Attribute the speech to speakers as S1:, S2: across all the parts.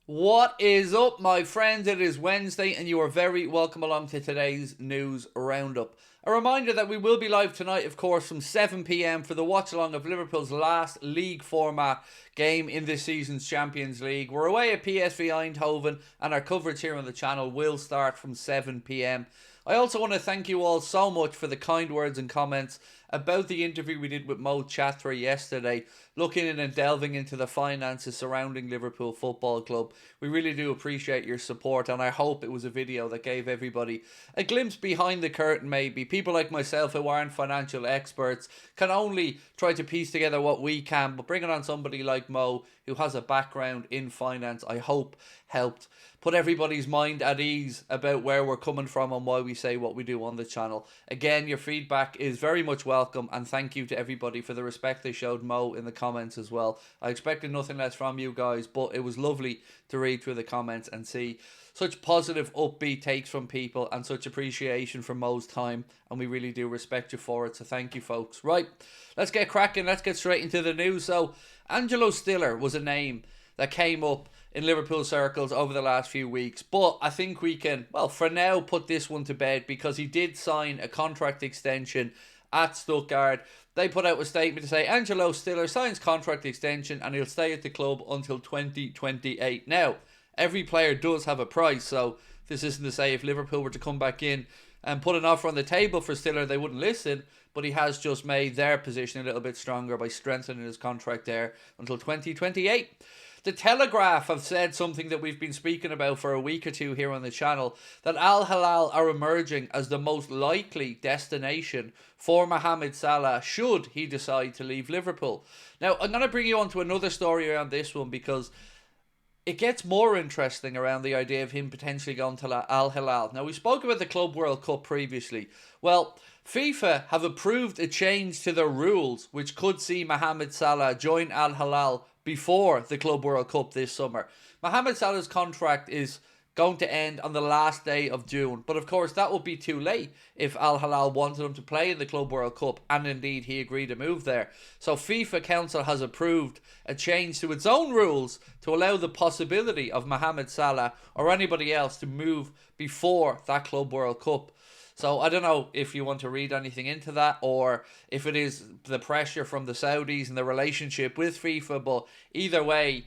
S1: What is up, my friends? It is Wednesday, and you are very welcome along to today's news roundup. A reminder that we will be live tonight, of course, from 7 p.m. for the watch along of Liverpool's last league format game in this season's Champions League. We're away at PSV Eindhoven, and our coverage here on the channel will start from 7 p.m. I also want to thank you all so much for the kind words and comments about the interview we did with Mo Chatra yesterday, looking in and delving into the finances surrounding Liverpool Football Club. We really do appreciate your support, and I hope it was a video that gave everybody a glimpse behind the curtain maybe. People like myself who aren't financial experts can only try to piece together what we can, but bringing on somebody like Mo who has a background in finance, I hope helped put everybody's mind at ease about where we're coming from and why we say what we do on the channel. Again, your feedback is very much welcome, and thank you to everybody for the respect they showed Mo in the comments as well. I expected nothing less from you guys, but it was lovely to read through the comments and see such positive, upbeat takes from people and such appreciation for Mo's time, and we really do respect you for it, so thank you, folks. Right, let's get cracking, let's get straight into the news. So, Angelo Stiller was a name that came up in Liverpool circles over the last few weeks, but I think we can, well, for now, put this one to bed because he did sign a contract extension at Stuttgart. They put out a statement to say Angelo Stiller signs contract extension and he'll stay at the club until 2028. Now, every player does have a price, so this isn't to say if Liverpool were to come back in and put an offer on the table for Stiller, they wouldn't listen, but he has just made their position a little bit stronger by strengthening his contract there until 2028. The Telegraph have said something that we've been speaking about for a week or two here on the channel, that Al Hilal are emerging as the most likely destination for Mohamed Salah should he decide to leave Liverpool. Now, I'm going to bring you on to another story around this one because it gets more interesting around the idea of him potentially going to Al Hilal. Now, we spoke about the Club World Cup previously. Well, FIFA have approved a change to their rules which could see Mohamed Salah join Al Hilal before the Club World Cup this summer. Mohamed Salah's contract is going to end on the last day of June, but of course that would be too late if Al Hilal wanted him to play in the Club World Cup, and indeed he agreed to move there. So FIFA Council has approved a change to its own rules to allow the possibility of Mohamed Salah or anybody else to move before that Club World Cup. So I don't know if you want to read anything into that or if it is the pressure from the Saudis and the relationship with FIFA, but either way,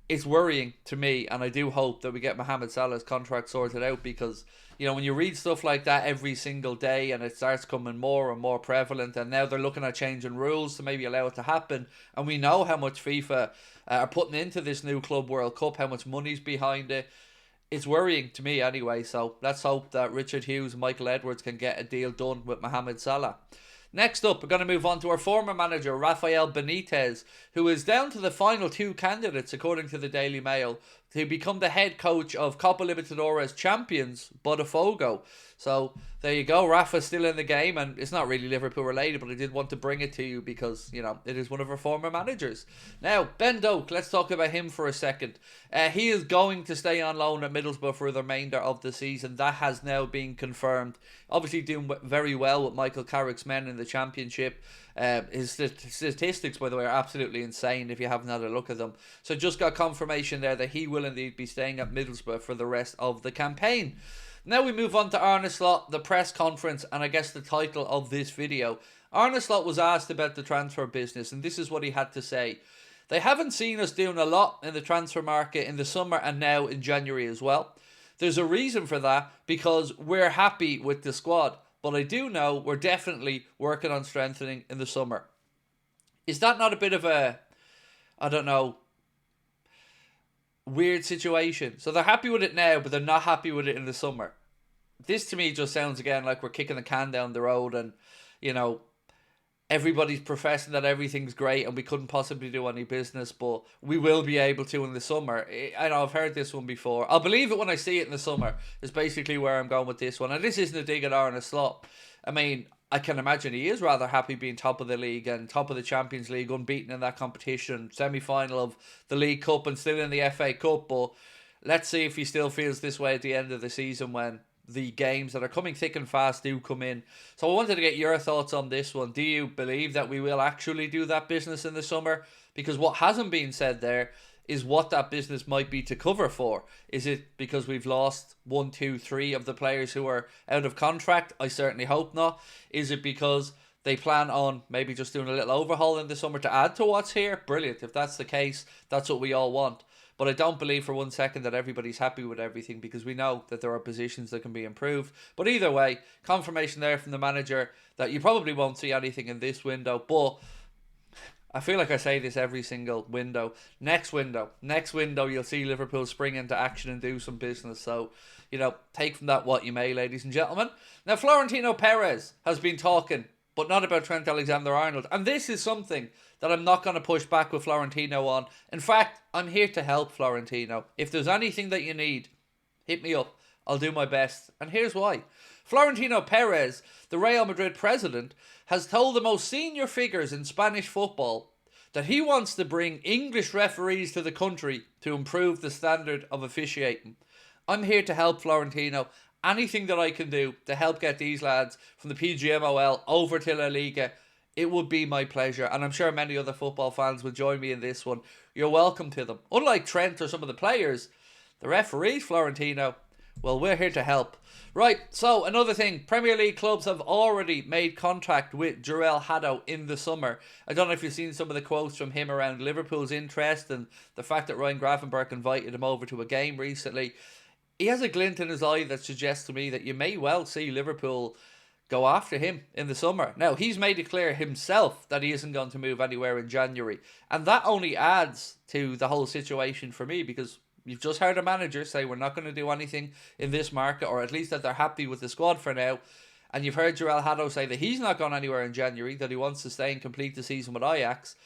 S1: it's worrying to me, and I do hope that we get Mohamed Salah's contract sorted out because, you know, when you read stuff like that every single day and it starts coming more and more prevalent, and now they're looking at changing rules to maybe allow it to happen, and we know how much FIFA are putting into this new Club World Cup, how much money's behind it. It's worrying to me anyway, so let's hope that Richard Hughes and Michael Edwards can get a deal done with Mohamed Salah. Next up, we're going to move on to our former manager, Rafael Benitez, who is down to the final two candidates, according to the Daily Mail, to become the head coach of Copa Libertadores champions, Botafogo. So, there you go. Rafa's still in the game, and it's not really Liverpool related, but I did want to bring it to you because, you know, it is one of our former managers. Now, Ben Doak, let's talk about him for a second. He is going to stay on loan at Middlesbrough for the remainder of the season. That has now been confirmed. Obviously doing very well with Michael Carrick's men in the Championship. His statistics, by the way, are absolutely insane if you haven't had a look at them. So just got confirmation there that he will indeed be staying at Middlesbrough for the rest of the campaign. Now we move on to Arne Slot, the press conference, and I guess the title of this video. Arne Slot was asked about the transfer business, and this is what he had to say. They haven't seen us doing a lot in the transfer market in the summer and now in January as well. There's a reason for that because we're happy with the squad. But I do know we're definitely working on strengthening in the summer. Is that not a bit of a, I don't know, weird situation? So they're happy with it now, but they're not happy with it in the summer. This to me just sounds again like we're kicking the can down the road and, you know, everybody's professing that everything's great and we couldn't possibly do any business, but we will be able to in the summer. I know I've heard this one before. I'll believe it when I see it in the summer, is basically where I'm going with this one. And this isn't a dig at Arne Slot. I mean, I can imagine he is rather happy being top of the league and top of the Champions League, unbeaten in that competition, semi-final of the League Cup and still in the FA Cup. But let's see if he still feels this way at the end of the season when the games that are coming thick and fast do come in. So I wanted to get your thoughts on this one. Do you believe that we will actually do that business in the summer? Because what hasn't been said there is what that business might be to cover for. Is it because we've lost 1, 2, 3 of the players who are out of contract? I certainly hope not. Is it because they plan on maybe just doing a little overhaul in the summer to add to what's here? Brilliant. If that's the case, that's what we all want. But I don't believe for one second that everybody's happy with everything, because we know that there are positions that can be improved. But either way, confirmation there from the manager that you probably won't see anything in this window. But I feel like I say this every single window. Next window, you'll see Liverpool spring into action and do some business. So, take from that what you may, ladies and gentlemen. Now, Florentino Perez has been talking, but not about Trent Alexander-Arnold. And this is something that I'm not going to push back with Florentino on. In fact, I'm here to help Florentino. If there's anything that you need, hit me up. I'll do my best. And here's why. Florentino Perez, the Real Madrid president, has told the most senior figures in Spanish football that he wants to bring English referees to the country to improve the standard of officiating. I'm here to help Florentino. Anything that I can do to help get these lads from the PGMOL over to La Liga, it would be my pleasure. And I'm sure many other football fans will join me in this one. You're welcome to them. Unlike Trent or some of the players, the referees, Florentino, well, we're here to help. Right, so another thing. Premier League clubs have already made contact with Jerrel Hato in the summer. I don't know if you've seen some of the quotes from him around Liverpool's interest and the fact that Ryan Gravenberch invited him over to a game recently. He has a glint in his eye that suggests to me that you may well see Liverpool go after him in the summer. Now, he's made it clear himself that he isn't going to move anywhere in January. And that only adds to the whole situation for me, because you've just heard a manager say we're not going to do anything in this market, or at least that they're happy with the squad for now. And you've heard Jerrel Hato say that he's not going anywhere in January, that he wants to stay and complete the season with Ajax.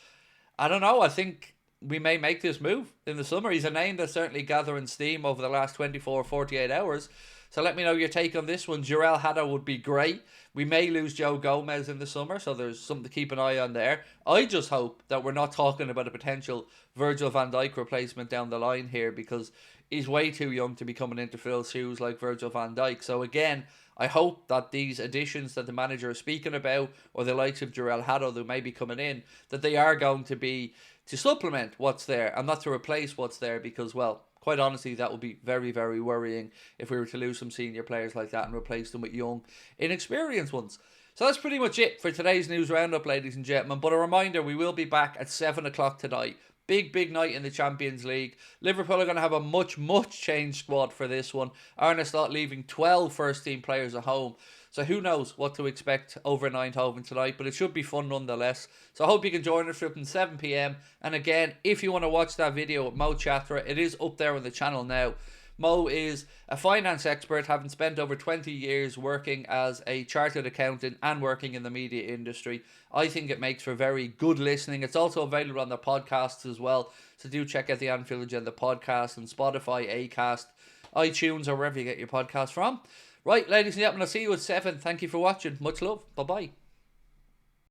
S1: I don't know. I think we may make this move in the summer. He's a name that's certainly gathering steam over the last 24 or 48 hours. So let me know your take on this one. Jerrel Hato would be great. We may lose Joe Gomez in the summer, so there's something to keep an eye on there. I just hope that we're not talking about a potential Virgil van Dijk replacement down the line here, because he's way too young to be coming into Phil's shoes like Virgil van Dijk. So again, I hope that these additions that the manager is speaking about, or the likes of Jerrel Hato who may be coming in, that they are going to be to supplement what's there and not to replace what's there, because, well, quite honestly, that would be very, very worrying if we were to lose some senior players like that and replace them with young, inexperienced ones. So that's pretty much it for today's news roundup, ladies and gentlemen. But a reminder, we will be back at 7 o'clock tonight. Big night in the Champions League. Liverpool are going to have a much changed squad for this one. Arne Slot leaving 12 first-team players at home. So who knows what to expect over in Eindhoven tonight, but it should be fun nonetheless. So I hope you can join us from 7 p.m. And again, if you want to watch that video with Mo Chatra, it is up there on the channel now. Mo is a finance expert, having spent over 20 years working as a chartered accountant and working in the media industry. I think it makes for very good listening. It's also available on the podcasts as well. So do check out the Anfield Agenda podcast on Spotify, Acast, iTunes, or wherever you get your podcast from. Right, ladies and gentlemen, I'll see you at 7. Thank you for watching. Much love. Bye-bye.